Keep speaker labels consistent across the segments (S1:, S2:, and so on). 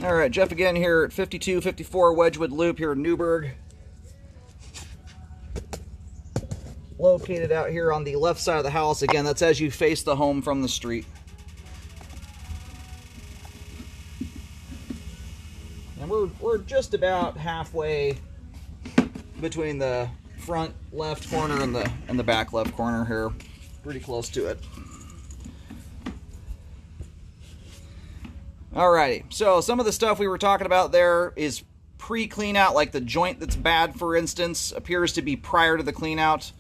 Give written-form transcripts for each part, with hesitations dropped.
S1: All right, Jeff again here at 5254 Wedgwood Loop here in Newburgh. Located out here on the left side of the house. Again, that's as you face the home from the street. And we're just about halfway between the front left corner and the back left corner here. Pretty close to it. Alrighty, so some of the stuff we were talking about there is pre-clean out, like the joint that's bad, for instance, appears to be prior to the clean out.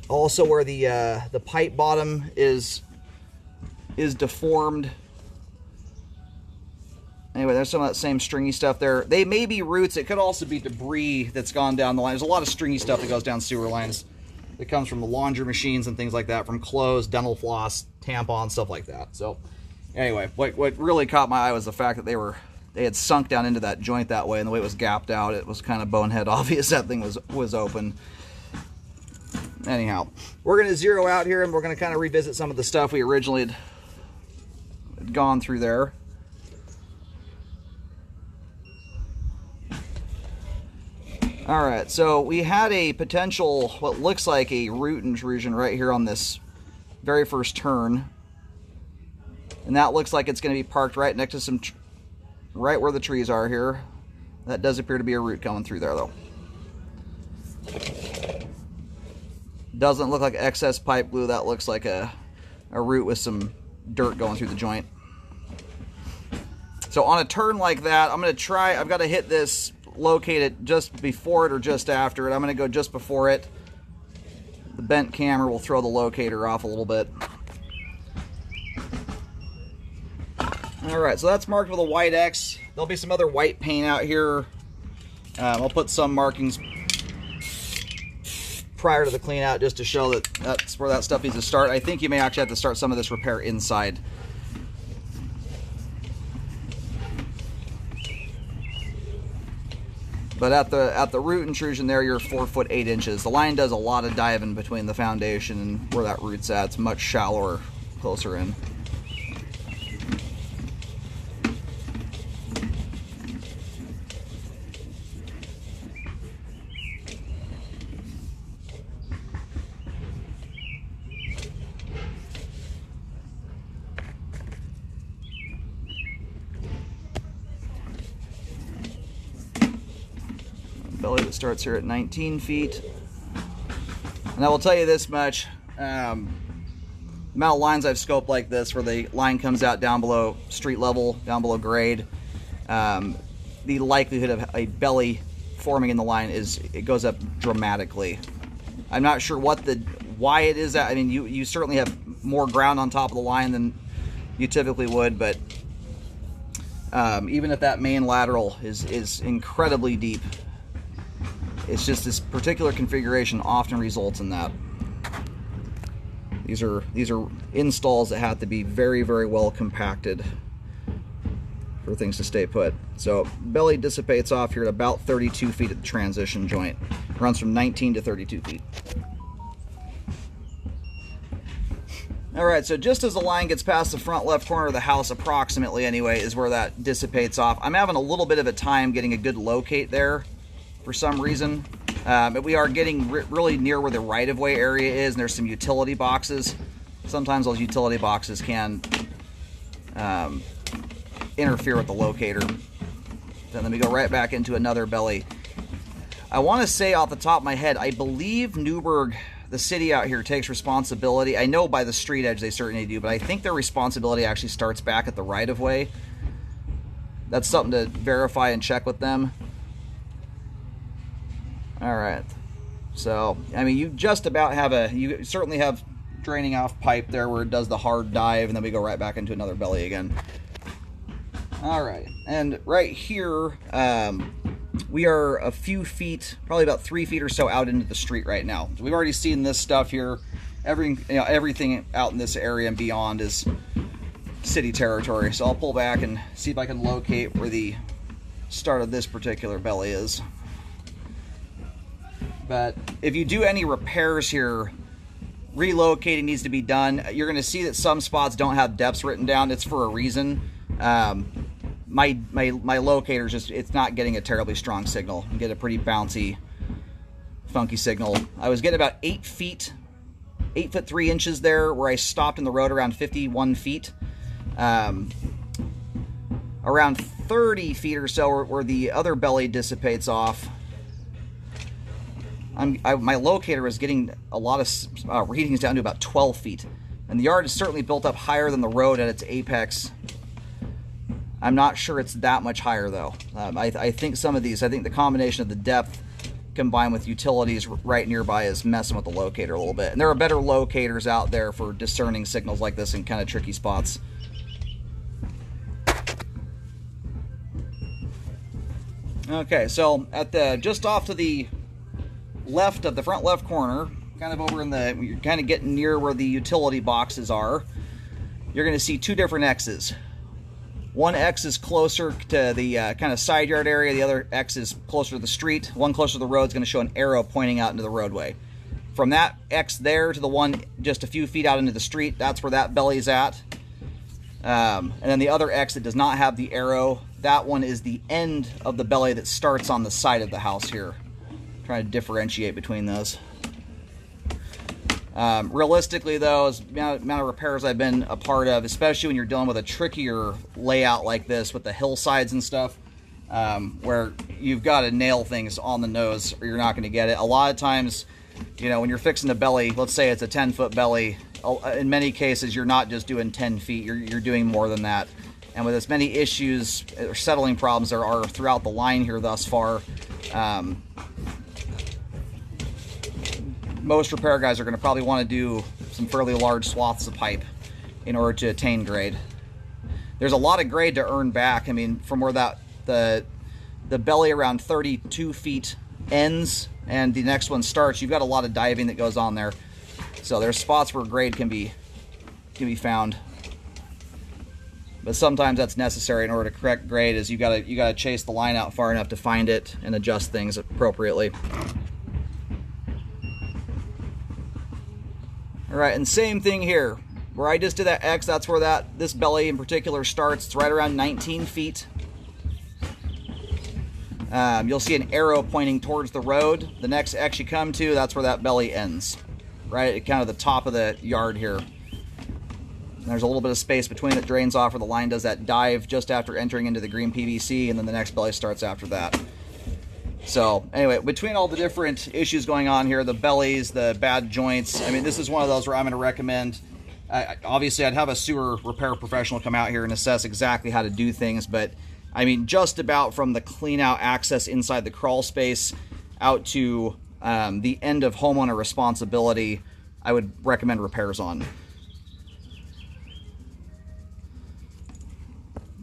S1: Also where the pipe bottom is deformed. Anyway, there's some of that same stringy stuff there. They may be roots. It could also be debris that's gone down the line. There's a lot of stringy stuff that goes down sewer lines. It comes from the laundry machines and things like that, from clothes, dental floss, tampons, stuff like that. So anyway, what really caught my eye was the fact that they had sunk down into that joint that way, and the way it was gapped out, it was kind of bonehead obvious that thing was open. Anyhow, we're going to zero out here, and we're going to kind of revisit some of the stuff we originally had gone through there. All right, so we had a potential, what looks like a root intrusion right here on this very first turn. And that looks like it's going to be parked right next to right where the trees are here. That does appear to be a root coming through there, though. Doesn't look like excess pipe glue. That looks like a root with some dirt going through the joint. So on a turn like that, I'm going to try, I've got to hit this, locate it just before it or just after it. I'm going to go just before it. The bent camera will throw the locator off a little bit. Alright, so that's marked with a white X. There'll be some other white paint out here. I'll put some markings prior to the clean out just to show that that's where that stuff needs to start. I think you may actually have to start some of this repair inside. But at the root intrusion there, you're 4 foot 8 inches. The line does a lot of diving between the foundation and where that root's at. It's much shallower, closer in. Belly that starts here at 19 feet. And I will tell you this much, the amount of lines I've scoped like this where the line comes out down below street level, down below grade, the likelihood of a belly forming in the line it goes up dramatically. I'm not sure why it is that. I mean, you certainly have more ground on top of the line than you typically would, but even if that main lateral is incredibly deep, it's just this particular configuration often results in that. These are installs that have to be very, very well compacted for things to stay put. So belly dissipates off here at about 32 feet at the transition joint. Runs from 19 to 32 feet. All right, so just as the line gets past the front left corner of the house, approximately anyway, is where that dissipates off. I'm having a little bit of a time getting a good locate there for some reason. But we are getting really near where the right-of-way area is, and there's some utility boxes. Sometimes those utility boxes can interfere with the locator. Then let me go right back into another belly. I want to say off the top of my head, I believe Newburgh, the city out here, takes responsibility. I know by the street edge they certainly do, but I think their responsibility actually starts back at the right-of-way. That's something to verify and check with them. All right, so I mean, you just about have you certainly have draining off pipe there where it does the hard dive, and then we go right back into another belly again. All right, and right here, we are a few feet, probably about 3 feet or so out into the street right now. So we've already seen this stuff here. Everything out in this area and beyond is city territory. So I'll pull back and see if I can locate where the start of this particular belly is. But if you do any repairs here, relocating needs to be done. You're going to see that some spots don't have depths written down. It's for a reason. My locator's just, it's not getting a terribly strong signal. You get a pretty bouncy, funky signal. I was getting about 8 feet, 8 foot 3 inches there, where I stopped in the road around 51 feet. Around 30 feet or so where the other belly dissipates off. My locator is getting a lot of readings down to about 12 feet. And the yard is certainly built up higher than the road at its apex. I'm not sure it's that much higher, though. I think some of these, I think the combination of the depth combined with utilities right nearby is messing with the locator a little bit. And there are better locators out there for discerning signals like this in kind of tricky spots. Okay, so at the just off to the left of the front left corner, kind of over in the, you're kind of getting near where the utility boxes are, you're going to see 2 different X's. One X is closer to the kind of side yard area, the other X is closer to the street. One closer to the road is going to show an arrow pointing out into the roadway. From that X there to the one just a few feet out into the street, that's where that belly's at. And then the other X that does not have the arrow, that one is the end of the belly that starts on the side of the house here. Trying to differentiate between those. Realistically, though, as the amount of repairs I've been a part of, especially when you're dealing with a trickier layout like this with the hillsides and stuff, where you've got to nail things on the nose or you're not going to get it. A lot of times, you know, when you're fixing a belly, let's say it's a 10-foot belly, in many cases you're not just doing 10 feet, you're doing more than that. And with as many issues or settling problems there are throughout the line here thus far, most repair guys are going to probably want to do some fairly large swaths of pipe in order to attain grade. There's a lot of grade to earn back. I mean, from where that the belly around 32 feet ends and the next one starts, you've got a lot of diving that goes on there. So there's spots where grade can be found. But sometimes that's necessary in order to correct grade, is you gotta chase the line out far enough to find it and adjust things appropriately. All right, and same thing here. Where I just did that X, that's where this belly in particular starts. It's right around 19 feet. You'll see an arrow pointing towards the road. The next X you come to, that's where that belly ends. Right at kind of the top of the yard here. And there's a little bit of space between that drains off where the line does that dive just after entering into the green PVC, and then the next belly starts after that. So anyway, between all the different issues going on here, the bellies, the bad joints, I mean, this is one of those where I'm going to recommend, obviously I'd have a sewer repair professional come out here and assess exactly how to do things, but I mean, just about from the clean out access inside the crawl space out to the end of homeowner responsibility, I would recommend repairs on.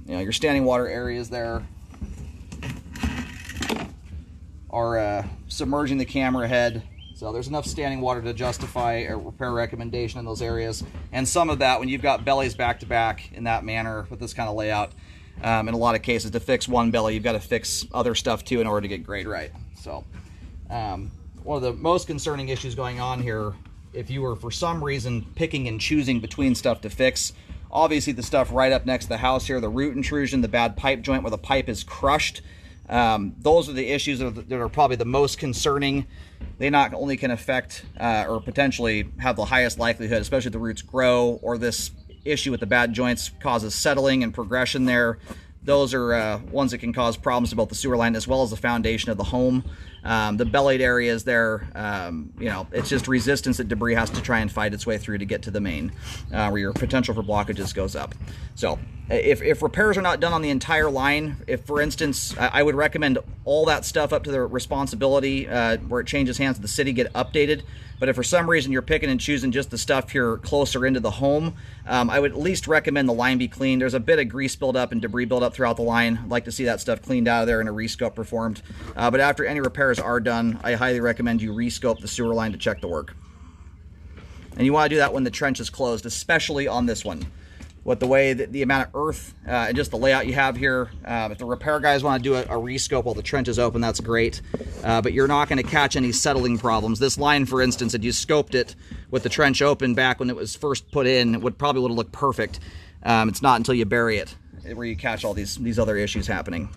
S1: You know, your standing water areas there are submerging the camera head, so there's enough standing water to justify a repair recommendation in those areas. And some of that, when you've got bellies back to back in that manner with this kind of layout, in a lot of cases, to fix one belly, you've got to fix other stuff too in order to get grade right. So one of the most concerning issues going on here, if you were for some reason picking and choosing between stuff to fix, obviously the stuff right up next to the house here, the root intrusion, the bad pipe joint where the pipe is crushed, those are the issues that are probably the most concerning. They not only can affect or potentially have the highest likelihood, especially if the roots grow or this issue with the bad joints causes settling and progression there. Those are ones that can cause problems to both the sewer line as well as the foundation of the home. The bellied areas there, you know, it's just resistance that debris has to try and fight its way through to get to the main, where your potential for blockages goes up. So if repairs are not done on the entire line, if for instance, I would recommend all that stuff up to the responsibility where it changes hands to the city get updated. But if for some reason you're picking and choosing just the stuff here closer into the home, I would at least recommend the line be cleaned. There's a bit of grease buildup and debris buildup throughout the line. I'd like to see that stuff cleaned out of there and a rescope performed. But after any repairs are done, I highly recommend you rescope the sewer line to check the work. And you want to do that when the trench is closed, especially on this one. With the way that the amount of earth and just the layout you have here, if the repair guys want to do a rescope while the trench is open, that's great. But you're not going to catch any settling problems. This line, for instance, if you scoped it with the trench open back when it was first put in, it probably would have looked perfect. It's not until you bury it where you catch all these other issues happening.